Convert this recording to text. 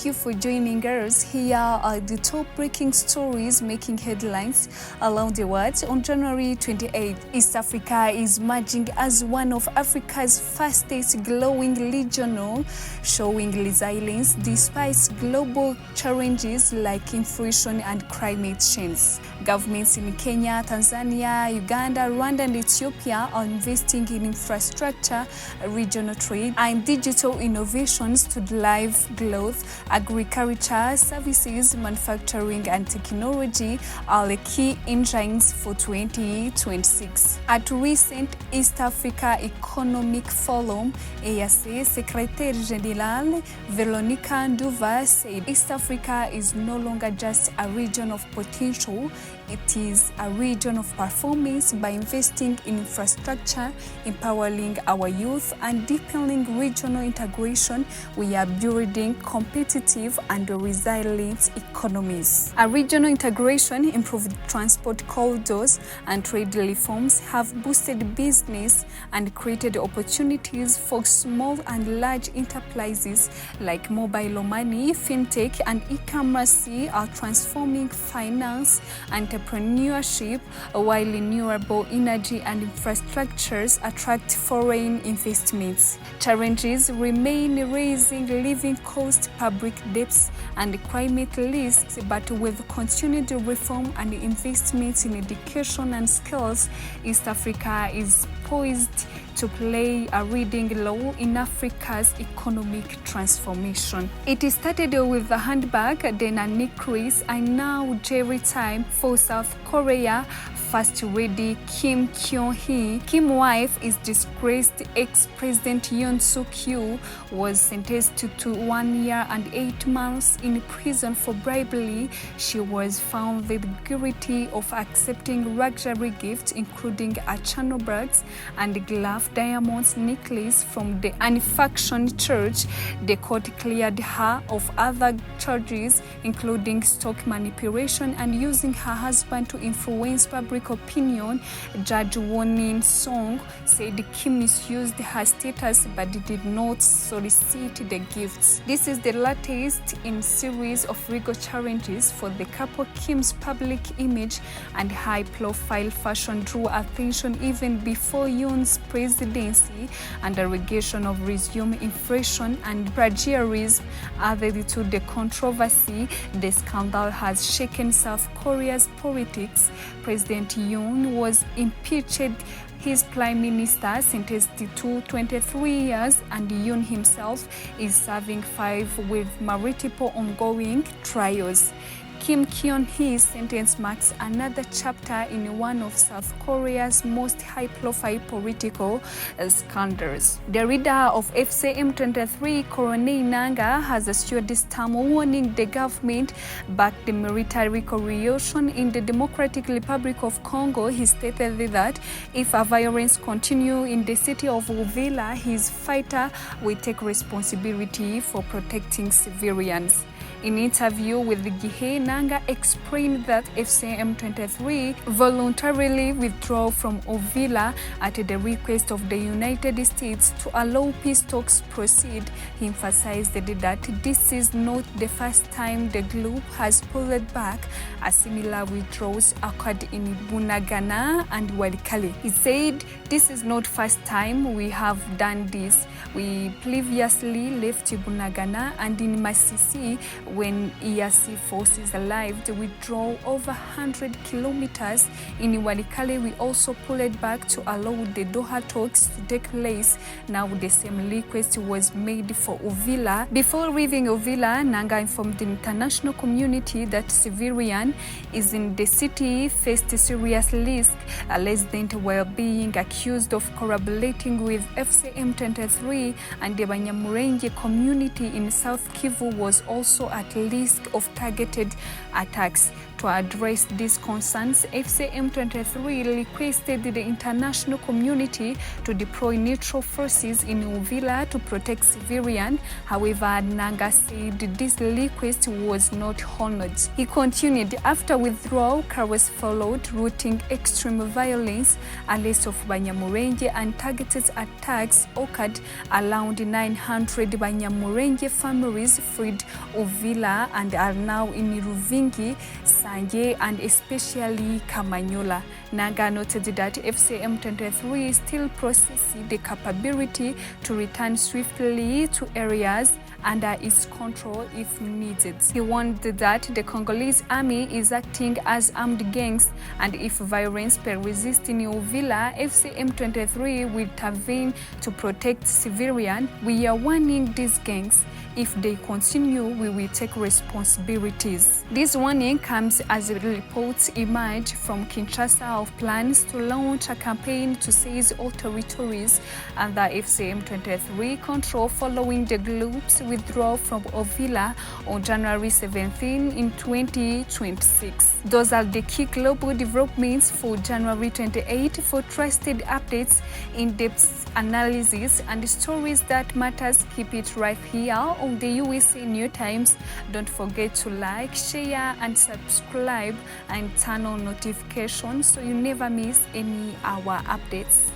Thank you for joining us. Here are the top breaking stories making headlines around the world. On January 28, East Africa is emerging as one of Africa's fastest growing regional, showing resilience despite global challenges like inflation and climate change. Governments in Kenya, Tanzania, Uganda, Rwanda, and Ethiopia are investing in infrastructure, regional trade, and digital innovations to drive growth. Agriculture, services, manufacturing, and technology are the key engines for 2026. At recent East Africa Economic Forum, EAC Secretary General Veronica Nduva said East Africa is no longer just a region of potential, it is a region of performance. By investing in infrastructure, empowering our youth, and deepening regional integration, we are building competitive and resilient economies. A regional integration, improved transport corridors, and trade reforms have boosted business and created opportunities for small and large enterprises like mobile money, fintech, and e-commerce are transforming finance, entrepreneurship, while renewable energy and infrastructures attract foreign investments. Challenges remain: raising living costs, public debts, and climate risks, but with continued reform and investments in education and skills, East Africa is poised to play a leading role in Africa's economic transformation. It started with a handbag, then a necklace, and now jewelry time for South Korea First Lady Kim Kyung-hee. Kim's wife is disgraced ex-president Yoon Suk-yeol was sentenced to 1 year and 8 months in prison for bribery. She was found guilty of accepting luxury gifts, including a Chanel bag and glove diamonds necklace from the Anti-Faction Church. The court cleared her of other charges, including stock manipulation and using her husband to influence public opinion. Judge Won Song said Kim misused her status but did not solicit the gifts. This is the latest in series of legal challenges for the couple. Kim's public image and high-profile fashion drew attention even before Yoon's presidency, and allegation of resume inflation and plagiarism added to the controversy. The scandal has shaken South Korea's politics. President Yoon was impeached, his prime minister sentenced to 23 years, and Yoon himself is serving 5 with multiple ongoing trials. Kim Kyung-hee's sentence marks another chapter in one of South Korea's most high-profile political scandals. The leader of FCM23, Colonel Nanga, has assured this time, warning the government backed the military coalition in the Democratic Republic of Congo. He stated that if a violence continues in the city of Uvira, his fighter will take responsibility for protecting civilians. In an interview with the Gihe, Nanga explained that FCM23 voluntarily withdrew from Uvira at the request of the United States to allow peace talks proceed. He emphasized that this is not the first time the group has pulled back. A similar withdrawals occurred in Bunagana and Walikale. He said, "This is not first time we have done this. We previously left Bunagana and in Masisi when EAC forces arrived, we drove over 100 kilometers. In Walikale, we also pulled back to allow the Doha talks to take place. Now the same request was made for Uvira." Before leaving Uvira, Nanga informed the international community that civilian is in the city faced serious risk. A resident were being accused of collaborating with FCM23, and the Banyamulenge community in South Kivu was also at risk of targeted attacks. To address these concerns, FCM23 requested the international community to deploy neutral forces in Uvira to protect civilians. However, Nanga said this request was not honored. He continued, after withdrawal, chaos followed, rooting extreme violence. A list of Banyamulenge and targeted attacks occurred. Around 900 Banyamulenge families fled Uvira and are now in Ruvingi, Sanje, and especially Kamanyola. Naga noted that FCM23 still possesses the capability to return swiftly to areas under its control if needed. He warned that the Congolese army is acting as armed gangs, and if violence persists in Uvira, FCM23 will intervene to protect civilians. We are warning these gangs. If they continue, we will take responsibilities. This warning comes as reports emerge from Kinshasa of plans to launch a campaign to seize all territories under FCM23 control following the group's withdrawal from Uvira on January 17 in 2026. Those are the key global developments for January 28. For trusted updates, in-depth analysis, and stories that matters, keep it right here on the USA New Times. Don't forget to like, share, and subscribe, and turn on notifications so you never miss any of our updates.